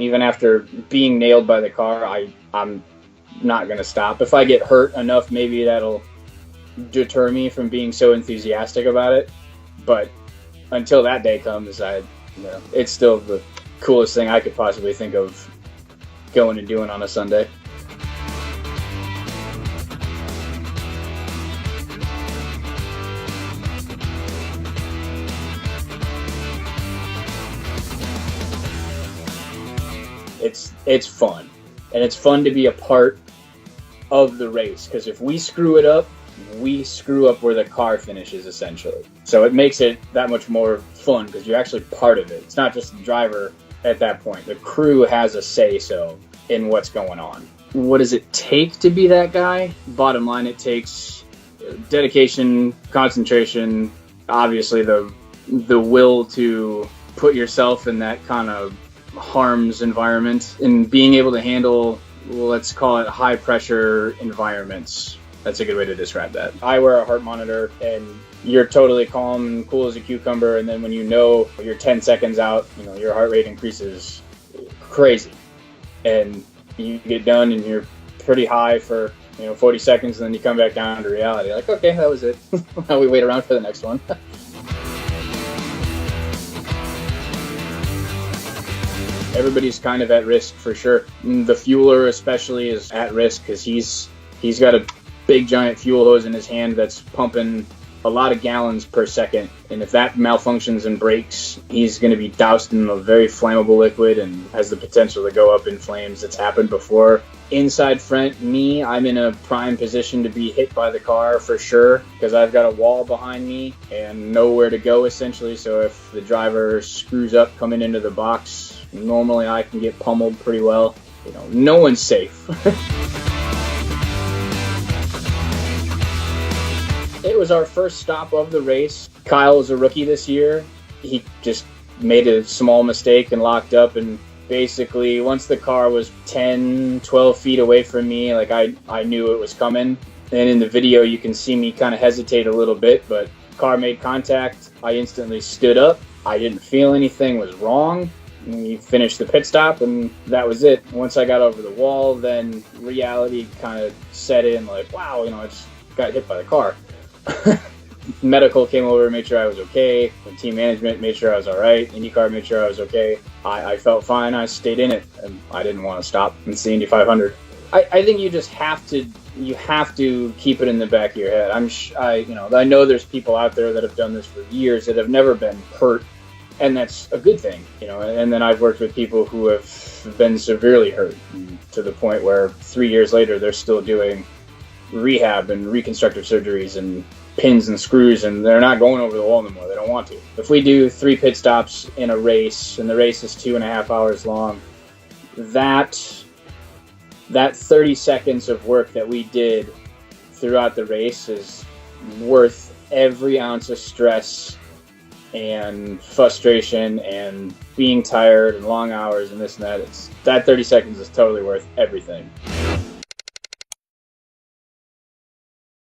even after being nailed by the car, I'm not going to stop. If I get hurt enough, maybe that'll deter me from being so enthusiastic about it. But until that day comes, it's still the coolest thing I could possibly think of going and doing on a Sunday. It's fun, and it's fun to be a part of the race, because if we screw it up, we screw up where the car finishes, essentially. So it makes it that much more fun because you're actually part of it. It's not just the driver at that point. The crew has a say-so in what's going on. What does it take to be that guy? Bottom line, it takes dedication, concentration, obviously the will to put yourself in that kind of harm's environment, and being able to handle, let's call it, high pressure environments. That's a good way to describe that. I wear a heart monitor, and you're totally calm and cool as a cucumber, and then when you know you're 10 seconds out, your heart rate increases crazy, and you get done and you're pretty high for 40 seconds, and then you come back down to reality, like, okay, that was it. Now we wait around for the next one. Everybody's kind of at risk for sure. The fueler especially is at risk because he's got a big giant fuel hose in his hand that's pumping a lot of gallons per second, and if that malfunctions and breaks, he's going to be doused in a very flammable liquid and has the potential to go up in flames. It's happened before. Inside front, I'm in a prime position to be hit by the car for sure, because I've got a wall behind me and nowhere to go, essentially. So if the driver screws up coming into the box, normally I can get pummeled pretty well. No one's safe. It was our first stop of the race. Kyle is a rookie this year. He just made a small mistake and locked up, and basically once the car was 10, 12 feet away from me, like I knew it was coming. And in the video you can see me kind of hesitate a little bit, but car made contact. I instantly stood up. I didn't feel anything was wrong. We finished the pit stop, and that was it. Once I got over the wall, then reality kind of set in, like, wow, I just got hit by the car. Medical came over, made sure I was okay. The team management made sure I was all right. IndyCar made sure I was okay. I felt fine. I stayed in it, and I didn't want to stop. It's the Indy 500. I think you just have to keep it in the back of your head. I know there's people out there that have done this for years that have never been hurt, and that's a good thing, And then I've worked with people who have been severely hurt to the point where 3 years later they're still doing rehab and reconstructive surgeries and pins and screws, and they're not going over the wall anymore. They don't want to. If we do 3 pit stops in a race, and the race is 2.5 hours long, that 30 seconds of work that we did throughout the race is worth every ounce of stress and frustration and being tired and long hours and this and that. That 30 seconds is totally worth everything.